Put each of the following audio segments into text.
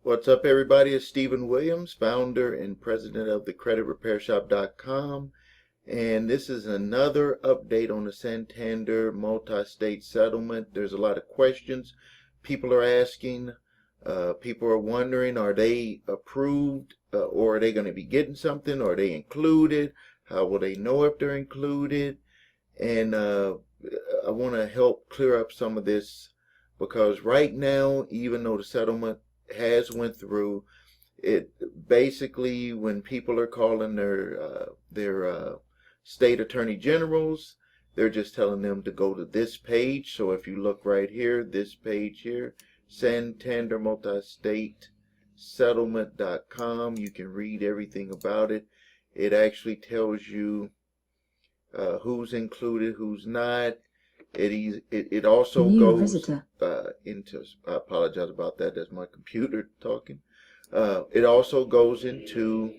What's up, everybody? It's Stephen Williams, founder and president of the creditrepairshop.com, and this is another update on the Santander multi-state settlement. There's a lot of questions people are asking. People are wondering, are they approved, or are they going to be getting something? Are they included? How will they know if they're included? And I want to help clear up some of this, because right now, even though the settlement has went through, it basically, when people are calling their state attorney generals, they're just telling them to go to this page. So if you look right here, this page here, Santander Multi-State Settlement.com, you can read everything about it. It actually tells you who's included, who's not. It also goes into, I apologize about that, that's my computer talking. It also goes into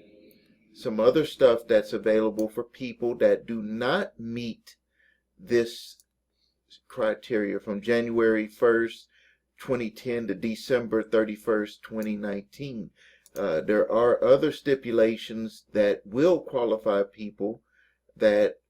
some other stuff that's available for people that do not meet this criteria from January 1st, 2010 to December 31st, 2019. There are other stipulations that will qualify people that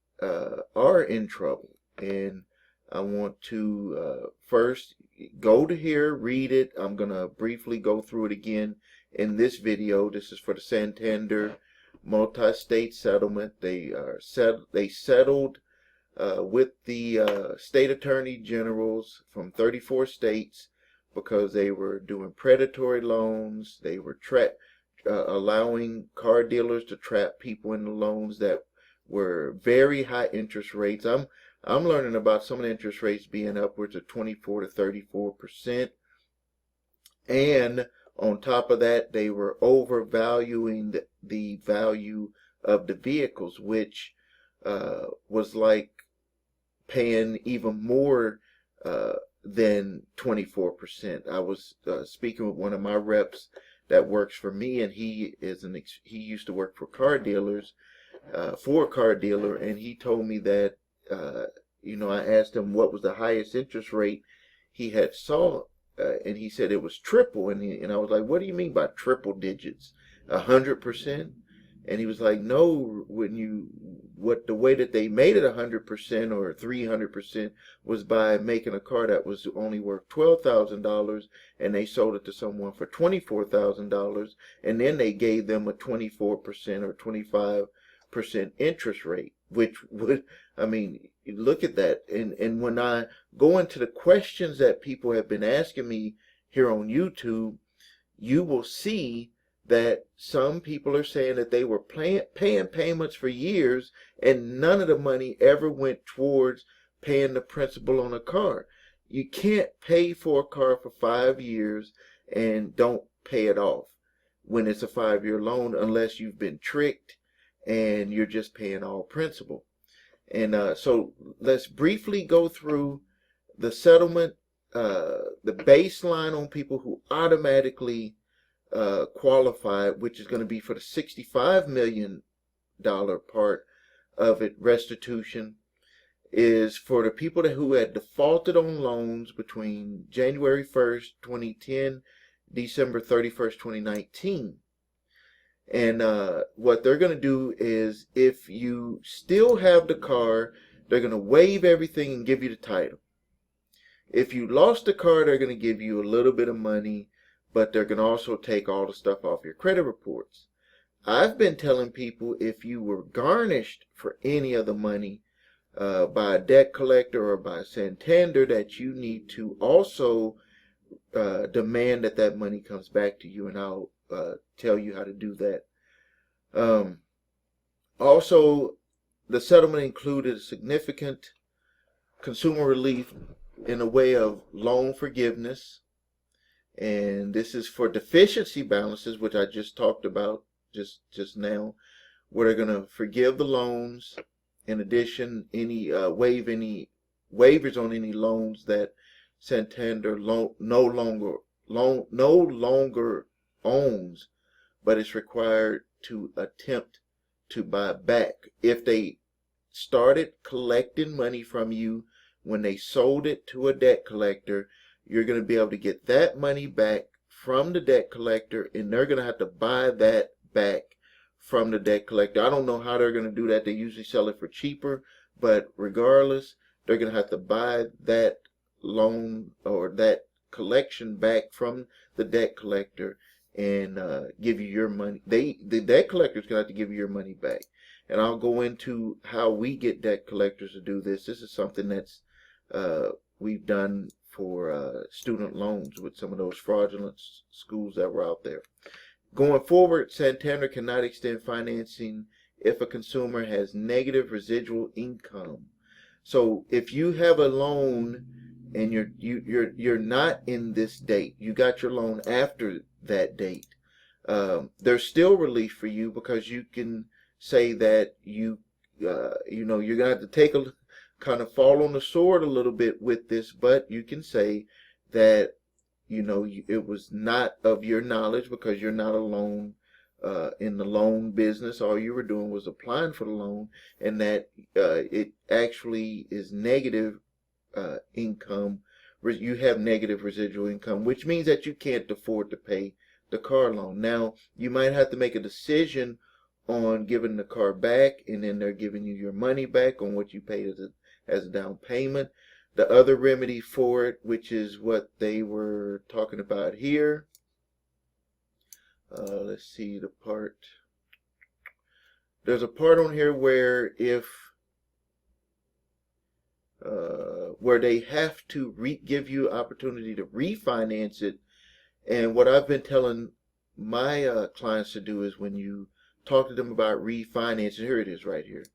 are in trouble, and I want to first go to here, read it. I'm going to briefly go through it again in this video. This is for the Santander multi-state settlement. They settled with the state attorney generals from 34 states because they were doing predatory loans. They were allowing car dealers to trap people in the loans that were very high interest rates. I'm learning about some of the interest rates being upwards of 24 to 34%. And on top of that, they were overvaluing the value of the vehicles, which was like paying even more than 24%. I was speaking with one of my reps that works for me, and he used to work for car dealers, for a car dealer, and he told me that I asked him what was the highest interest rate he had saw, and he said it was triple, and I was like, what do you mean by triple digits? 100%? And he was like, no, the way that they made it 100% or 300% was by making a car that was only worth $12,000, and they sold it to someone for $24,000, and then they gave them a 24% or 25% interest rate, which would, look at that. And when I go into the questions that people have been asking me here on YouTube, you will see that some people are saying that they were paying payments for years, and none of the money ever went towards paying the principal on a car. You can't pay for a car for 5 years and don't pay it off when it's a 5-year loan, unless you've been tricked and you're just paying all principal. And so let's briefly go through the settlement, the baseline on people who automatically qualify, which is going to be for the $65 million part of it. Restitution is for the people who had defaulted on loans between January 1st, 2010, December 31st, 2019. And what they're going to do is, if you still have the car, they're going to waive everything and give you the title. If you lost the car, they're going to give you a little bit of money, but they're going to also take all the stuff off your credit reports. I've been telling people, if you were garnished for any of the money by a debt collector or by Santander, that you need to also demand that money comes back to you, and I'll tell you how to do that. Also, the settlement included significant consumer relief in the way of loan forgiveness, and this is for deficiency balances, which I just talked about just now, where they're going to forgive the loans. In addition, waive any waivers on any loans that Santander no longer owns, but it's required to attempt to buy back. If they started collecting money from you when they sold it to a debt collector, you're going to be able to get that money back from the debt collector, and they're going to have to buy that back from the debt collector. I don't know how they're going to do that. They usually sell it for cheaper, but regardless, they're going to have to buy that loan or that collection back from the debt collector and give you your money. The debt collector's going to have to give you your money back. And I'll go into how we get debt collectors to do this. This is something that's we've done for student loans with some of those fraudulent schools that were out there. Going forward, Santander cannot extend financing if a consumer has negative residual income. So if you have a loan and you're not in this date, you got your loan after that date, there's still relief for you, because you can say that you know, you're gonna have to take a kind of fall on the sword a little bit with this, but you can say that, you know, it was not of your knowledge, because you're not alone in the loan business. All you were doing was applying for the loan, and that it actually is negative income. You have negative residual income, which means that you can't afford to pay the car loan. Now, you might have to make a decision on giving the car back, and then they're giving you your money back on what you paid as a down payment. The other remedy for it, which is what they were talking about here. Let's see the part. There's a part on here where if where they have to give you opportunity to refinance it. And what I've been telling my clients to do is, when you talk to them about refinancing, here it is right here.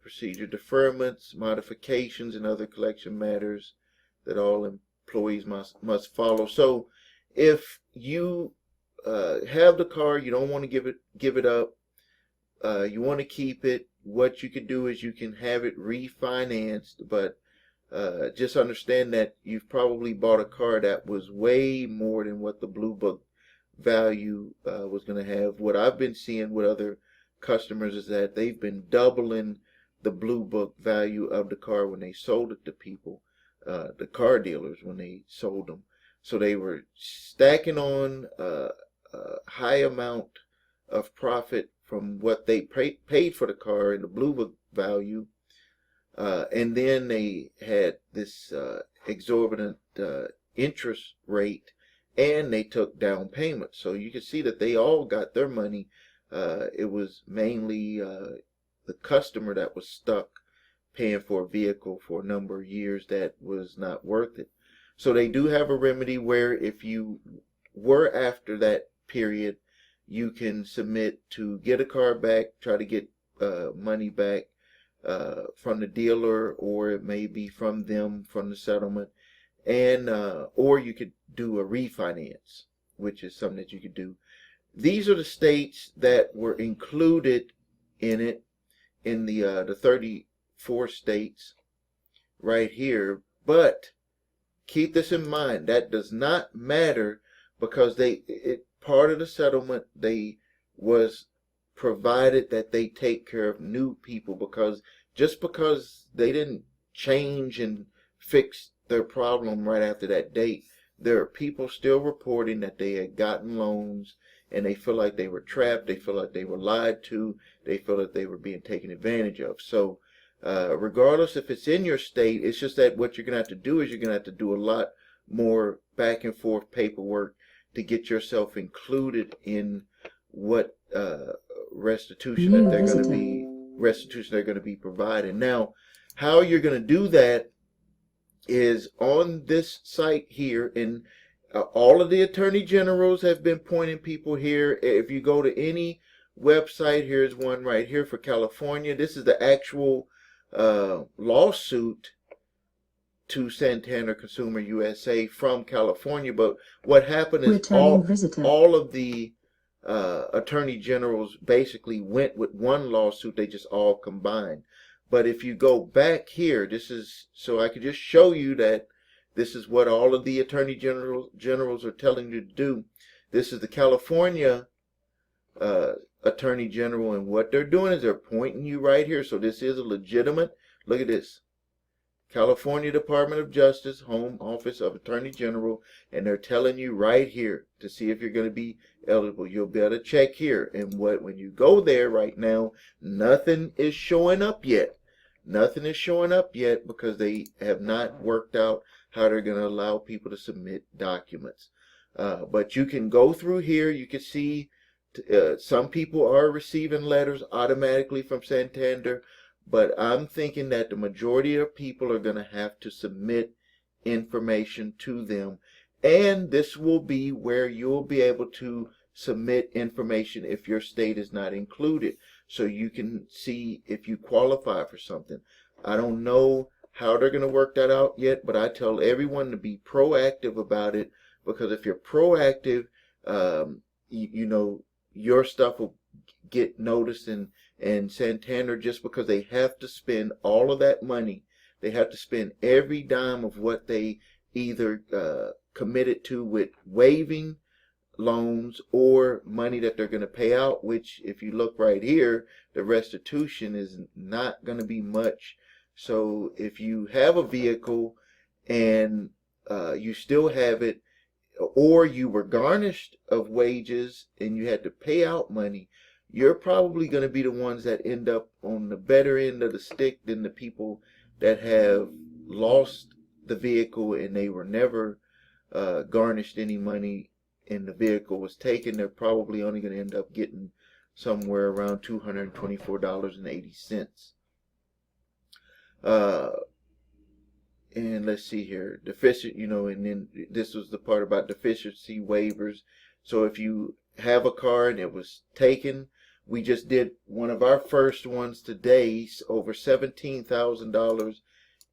Procedure deferments, modifications, and other collection matters that all employees must follow. So if you have the car, you don't want to give it up, you want to keep it, what you can do is you can have it refinanced, but just understand that you've probably bought a car that was way more than what the Blue Book value was going to have. What I've been seeing with other customers is that they've been doubling the Blue Book value of the car when they sold it to people, the car dealers, when they sold them. So they were stacking on a high amount of profit from what they paid for the car in the Blue Book value, and then they had this exorbitant interest rate, and they took down payments. So you can see that they all got their money. It was mainly the customer that was stuck paying for a vehicle for a number of years that was not worth it. So they do have a remedy where if you were after that period, you can submit to get a car back, try to get money back from the dealer, or it may be from them, from the settlement, and or you could do a refinance, which is something that you could do. These are the states that were included in it, in the 34 states right here. But keep this in mind, that does not matter, because part of the settlement, they was provided that they take care of new people, because just because they didn't change and fix their problem right after that date, there are people still reporting that they had gotten loans and they feel like they were trapped, they feel like they were lied to, they feel that they were being taken advantage of. So regardless if it's in your state, it's just that what you're going to have to do is you're going to have to do a lot more back and forth paperwork to get yourself included in what restitution that they're going to be providing. Now, how you're going to do that is on this site here, and all of the attorney generals have been pointing people here. If you go to any website, here's one right here for California. This is the actual lawsuit to Santander Consumer USA from California. But what happened is all of the attorney generals basically went with one lawsuit. They just all combined. But if you go back here, this is, so I could just show you that this is what all of the attorney generals are telling you to do. This is the California attorney general, and what they're doing is they're pointing you right here. So this is a legitimate, look at this, California Department of Justice, Home Office of Attorney General, and they're telling you right here to see if you're going to be eligible. You'll be able to check here. And when you go there right now, nothing is showing up yet. Nothing is showing up yet because they have not worked out how they're going to allow people to submit documents. But you can go through here. You can see some people are receiving letters automatically from Santander, but I'm thinking that the majority of people are going to have to submit information to them. And this will be where you'll be able to submit information if your state is not included, so you can see if you qualify for something. I don't know how they're going to work that out yet, but I tell everyone to be proactive about it, because if you're proactive, you know, your stuff will get noticed. And Santander, just because they have to spend all of that money, they have to spend every dime of what they either committed to with waiving loans or money that they're going to pay out, which if you look right here, the restitution is not going to be much. So if you have a vehicle and you still have it, or you were garnished of wages and you had to pay out money, you're probably going to be the ones that end up on the better end of the stick than the people that have lost the vehicle and they were never garnished any money and the vehicle was taken. They're probably only going to end up getting somewhere around $224.80. And let's see here, deficient, you know, and then this was the part about deficiency waivers. So if you have a car and it was taken, we just did one of our first ones today, over $17,000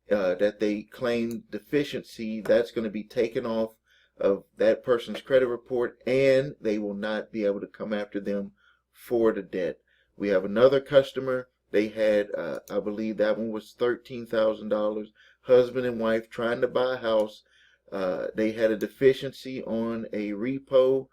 that they claimed deficiency. That's going to be taken off of that person's credit report, and they will not be able to come after them for the debt. We have another customer. They had, I believe that one was $13,000. Husband and wife trying to buy a house. They had a deficiency on a repo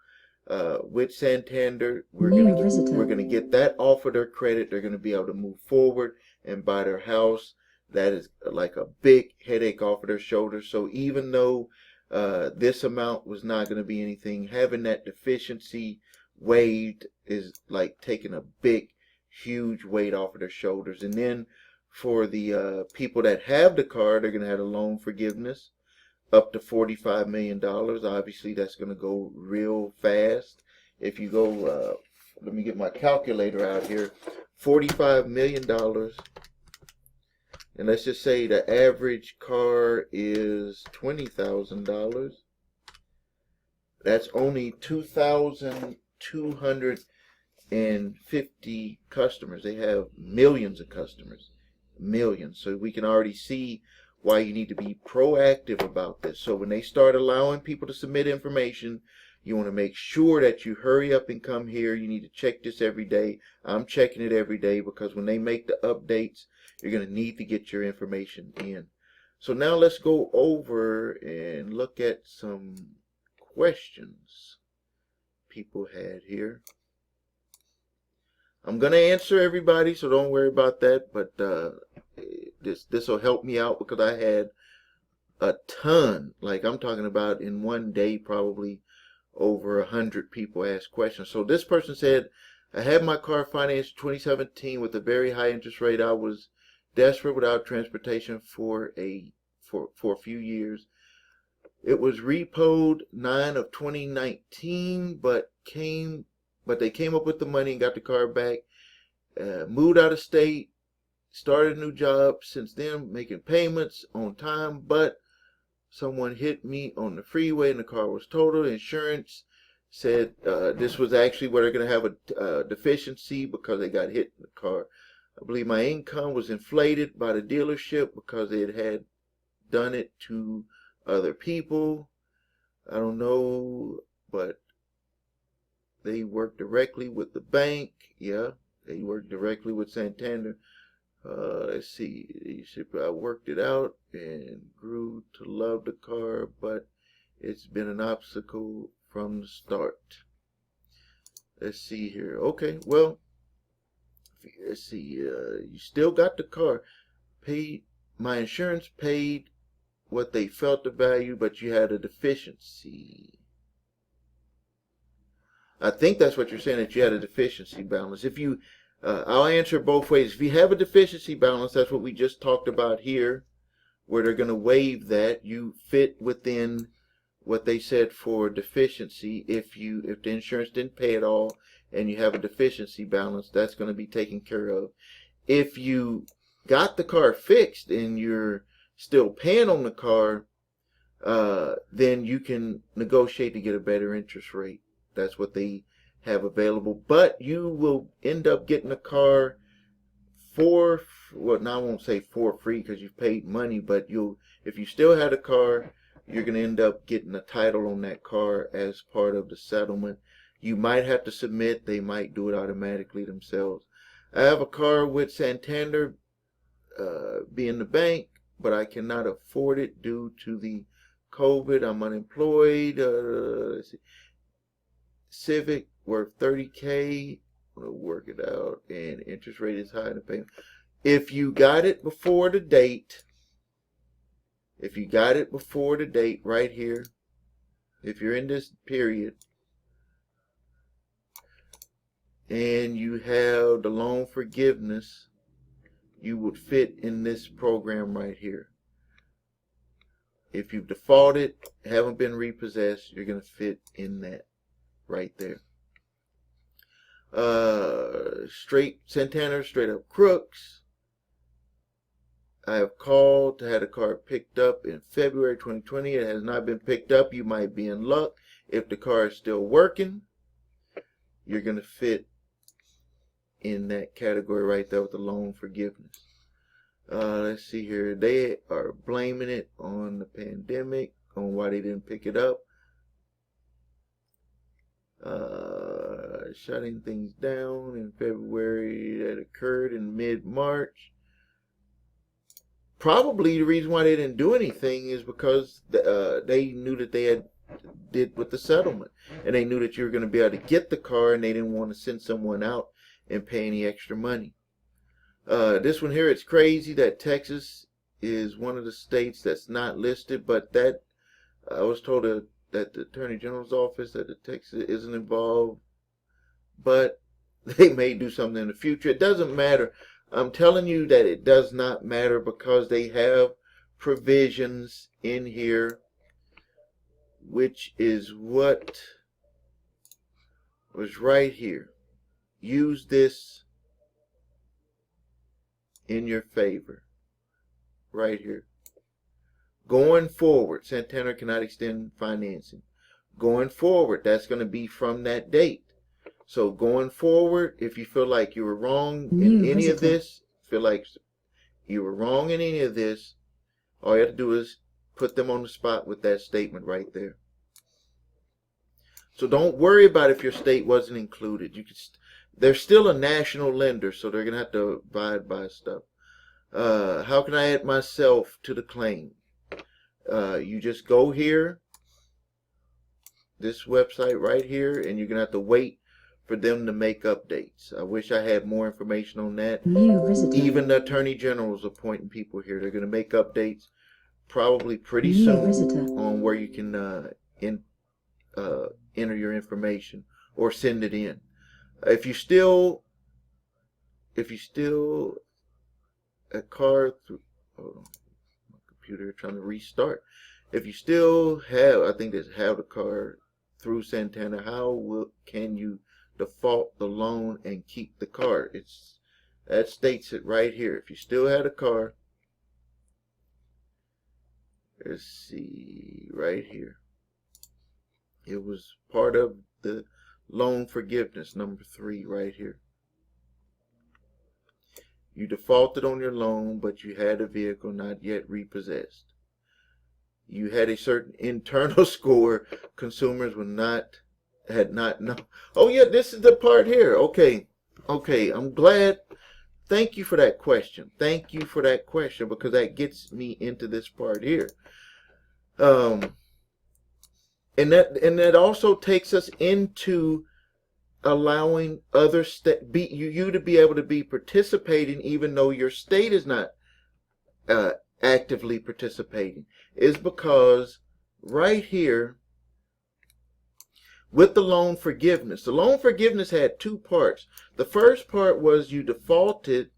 with Santander. We're gonna get that off of their credit. They're gonna be able to move forward and buy their house. That is like a big headache off of their shoulders. So even though this amount was not going to be anything, having that deficiency waived is like taking a big, huge weight off of their shoulders. And then for the people that have the car, they're going to have a loan forgiveness up to $45 million. Obviously, that's going to go real fast. If you go, let me get my calculator out here, $45 million. And let's just say the average car is $20,000. That's only 2,250 customers. They have millions of customers, millions. So we can already see why you need to be proactive about this. So when they start allowing people to submit information, you want to make sure that you hurry up and come here. You need to check this every day. I'm checking it every day because when they make the updates, you're going to need to get your information in. So now let's go over and look at some questions people had here. I'm going to answer everybody, so don't worry about that. But this will help me out because I had a ton. Like I'm talking about in one day, probably over 100 people asked questions. So this person said, I had my car financed in 2017 with a very high interest rate. I was desperate without transportation for a few years. It was repoed 9 of 2019, but they came up with the money and got the car back. Moved out of state, started a new job since then, making payments on time, but someone hit me on the freeway and the car was totaled. Insurance said this was actually where they're going to have a deficiency because they got hit in the car. I believe my income was inflated by the dealership because it had done it to other people. I don't know, but they work directly with the bank. Yeah, they work directly with Santander. Let's see. I worked it out and grew to love the car, but it's been an obstacle from the start. Let's see here. Okay, well, let's see. You still got the car. Paid my insurance paid what they felt the value, but you had a deficiency. I think that's what you're saying, that you had a deficiency balance. If you, I'll answer both ways. If you have a deficiency balance, that's what we just talked about here, where they're going to waive that. You fit within what they said for deficiency. If the insurance didn't pay it all and you have a deficiency balance, that's going to be taken care of. If you got the car fixed and you're still paying on the car, then you can negotiate to get a better interest rate. That's what they have available. But you will end up getting a car for, well, now I won't say for free because you've paid money, but if you still had a car, you're going to end up getting a title on that car as part of the settlement. You might have to submit. They might do it automatically themselves. I have a car with Santander, being the bank, but I cannot afford it due to the COVID. I'm unemployed. Let's see. Civic worth $30K. I'm going to work it out, and interest rate is high in the payment. If you got it before the date, right here, if you're in this period, and you have the loan forgiveness, you would fit in this program right here. If you've defaulted, haven't been repossessed, you're going to fit in that right there. Santander, straight up crooks. I have called to have a car picked up in February 2020. It has not been picked up. You might be in luck. If the car is still working, you're going to fit in that category right there with the loan forgiveness. Let's see here. They are blaming it on the pandemic, on why they didn't pick it up. Shutting things down in February. That occurred in mid-March. Probably the reason why they didn't do anything is because they knew that they did with the settlement, and they knew that you were going to be able to get the car, and they didn't want to send someone out and pay any extra money. This one here, it's crazy that Texas is one of the states that's not listed, but that I was told that the Attorney General's office, that the Texas isn't involved, but they may do something in the future. It doesn't matter. I'm telling you that it does not matter, because they have provisions in here, which is what was right here. Use this in your favor. Right here. Going forward, Santander cannot extend financing. Going forward, that's going to be from that date. So going forward, if you feel like you were wrong in any of this, all you have to do is put them on the spot with that statement right there. So don't worry about if your state wasn't included. They're still a national lender, so they're going to have to abide by stuff. How can I add myself to the claim? You just go here, this website right here, and you're going to have to wait for them to make updates. I wish I had more information on that. Even the Attorney General is appointing people here. They're going to make updates probably pretty soon on where you can enter your information or send it in. If you still a car through, hold on, my computer trying to restart. If you still have, I think that's have the car through Santander, can you default the loan and keep the car? That states it right here. If you still had a car, let's see, right here. It was part of the loan forgiveness, number 3 right here. You defaulted on your loan, but you had a vehicle not yet repossessed. You had a certain internal score. Consumers had not known. Oh yeah, this is the part here. Okay, I'm glad. Thank you for that question. Because that gets me into this part here. And that also takes us into allowing other you to be able to be participating, even though your state is not actively participating is because right here with the loan forgiveness had two parts. The first part was you defaulted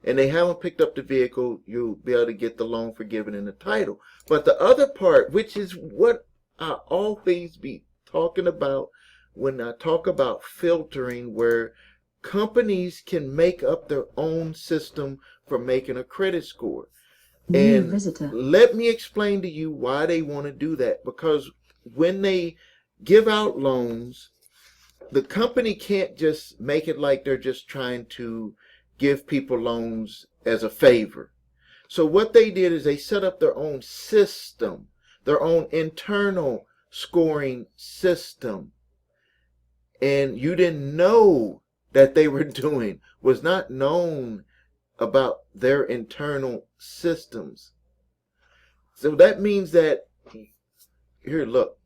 and they haven't picked up the vehicle, you'll be able to get the loan forgiven in the title. But the other part, which is what I always be talking about when I talk about filtering, where companies can make up their own system for making a credit score. And let me explain to you why they want to do that. Because when they give out loans, the company can't just make it like they're just trying to give people loans as a favor. So what they did is they set up their own system, their own internal scoring system. And you didn't know that they were doing, was not known about their internal systems. So that means that, here, look,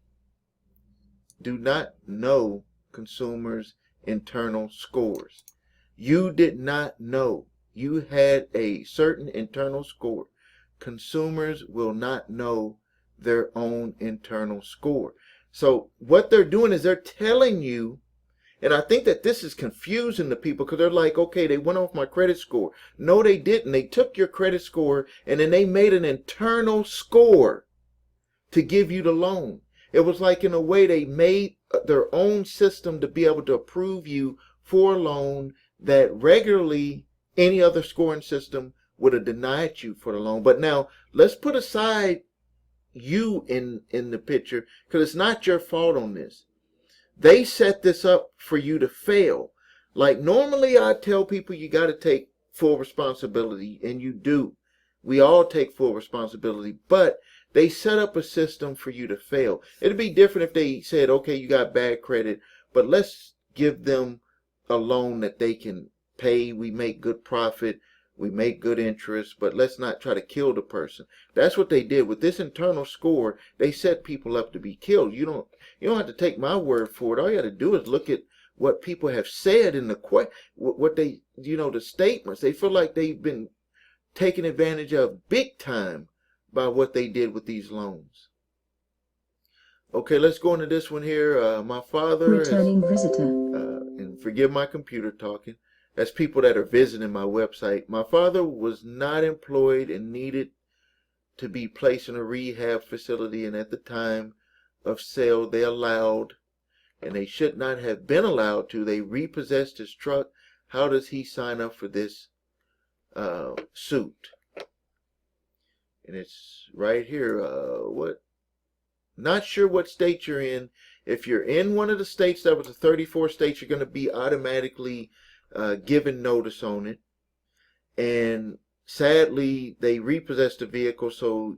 do not know consumers' internal scores. You did not know. You had a certain internal score. Consumers will not know their own internal score. So what they're doing is they're telling you, and I think that this is confusing to people because they're like, okay, they went off my credit score. No, they didn't. They took your credit score and then they made an internal score to give you the loan. It was like, in a way, they made their own system to be able to approve you for a loan that regularly any other scoring system would have denied you for the loan. But now let's put aside you in the picture, because it's not your fault on this. They set this up for you to fail. Like, normally I tell people you got to take full responsibility, and you do. We all take full responsibility, but they set up a system for you to fail. It'd be different if they said, okay, you got bad credit, but let's give them a loan that they can pay. We make good profit. We make good interest, but let's not try to kill the person. That's what they did with this internal score. They set people up to be killed. You don't have to take my word for it. All you got to do is look at what people have said in the what they, the statements. They feel like they've been taken advantage of big time by what they did with these loans. Okay, let's go into this one here. My father, returning visitor, and forgive my computer talking. That's people that are visiting my website. My father was not employed and needed to be placed in a rehab facility, and at the time of sale they allowed, and they should not have been allowed to, they repossessed his truck. How does he sign up for this suit? And it's right here. Not sure what state you're in. If you're in one of the states that was the 34 states, you're going to be automatically given notice on it. And sadly, they repossessed the vehicle, so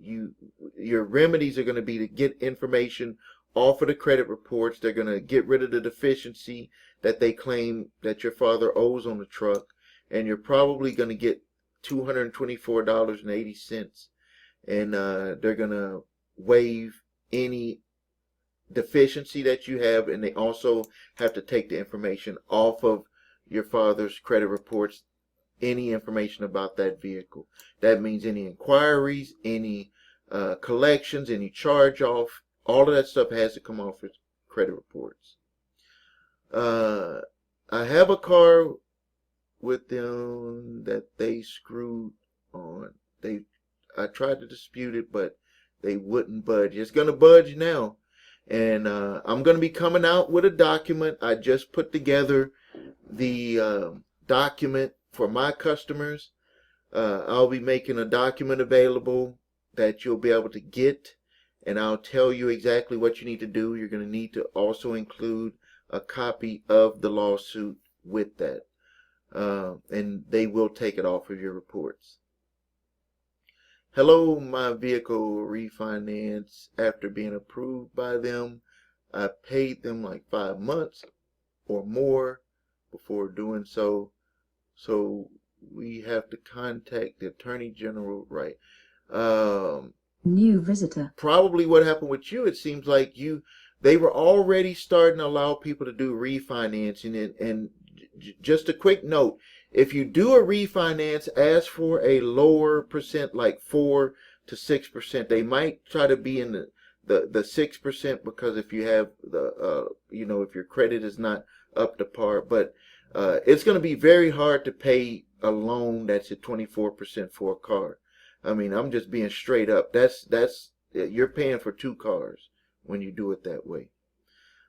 your remedies are going to be to get information off of the credit reports. They're going to get rid of the deficiency that they claim that your father owes on the truck, and you're probably going to get $224.80. And they're going to waive any deficiency that you have, and they also have to take the information off of your father's credit reports, any information about that vehicle. That means any inquiries, any collections, any charge off, all of that stuff has to come off his credit reports. I have a car with them that they screwed on. I tried to dispute it, but they wouldn't budge. It's going to budge now. And I'm going to be coming out with a document. I just put together the document for my customers. I'll be making a document available that you'll be able to get, and I'll tell you exactly what you need to do. You're going to need to also include a copy of the lawsuit with that, and they will take it off of your reports. Hello, my vehicle refinance. After being approved by them, I paid them like 5 months or more before doing so. So we have to contact the Attorney General, right? New visitor. Probably what happened with you, it seems like they were already starting to allow people to do refinancing. And just a quick note, If you do a refinance, ask for a lower percent, like 4 to 6%. They might try to be in the 6%, because if you have the if your credit is not up to par. But it's going to be very hard to pay a loan that's at 24% for a car. I mean, I'm just being straight up. That's you're paying for 2 cars when you do it that way.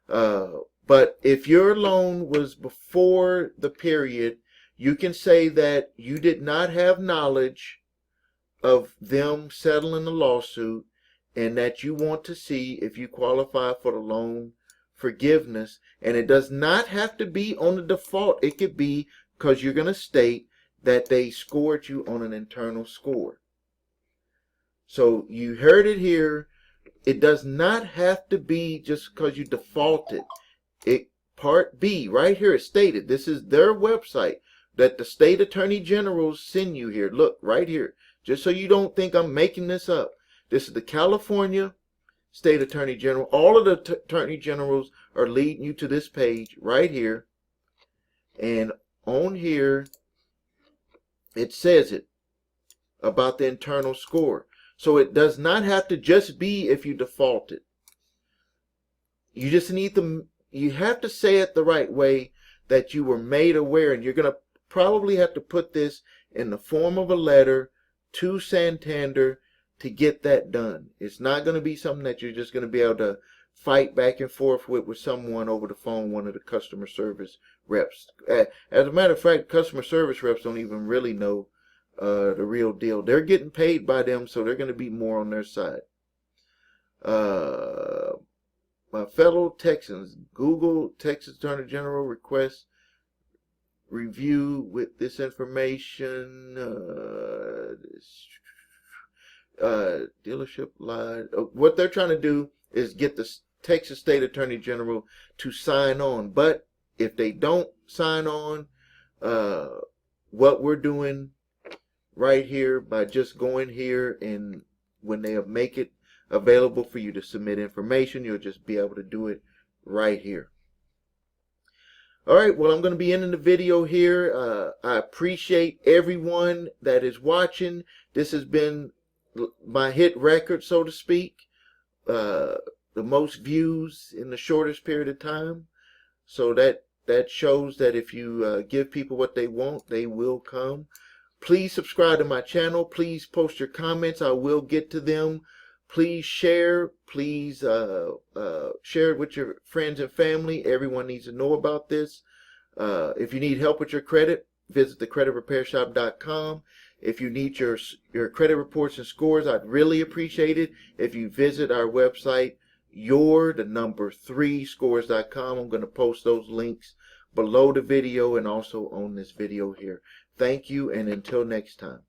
But if your loan was before the period, you can say that you did not have knowledge of them settling the lawsuit, and that you want to see if you qualify for the loan forgiveness. And it does not have to be on the default. It could be because you're going to state that they scored you on an internal score. So you heard it here. It does not have to be just because you defaulted. Part B, right here, is stated. This is their website that the state attorney generals send you here. Look, right here. Just so you don't think I'm making this up. This is the California State Attorney General. All of the attorney generals are leading you to this page right here. And on here, it says it about the internal score. So it does not have to just be if you defaulted. You just need you have to say it the right way, that you were made aware. And you're going to probably have to put this in the form of a letter to Santander to get that done. It's not going to be something that you're just going to be able to fight back and forth with someone over the phone, one of the customer service reps. As a matter of fact, customer service reps don't even really know the real deal. They're getting paid by them, so they're going to be more on their side. My fellow Texans, Google Texas Attorney General requests review with this information. Dealership lied. What they're trying to do is get the Texas State Attorney General to sign on. But if they don't sign on, what we're doing right here, by just going here, and when they make it available for you to submit information, you'll just be able to do it right here. All right, well, I'm going to be ending the video here. I appreciate everyone that is watching. This has been my hit record, so to speak. The most views in the shortest period of time. So that shows that if you give people what they want, they will come. Please subscribe to my channel. Please post your comments. I will get to them. Please share. Please share it with your friends and family. Everyone needs to know about this. If you need help with your credit, visit thecreditrepairshop.com. If you need your credit reports and scores, I'd really appreciate it if you visit our website, your3scores.com. I'm going to post those links below the video and also on this video here. Thank you, and until next time.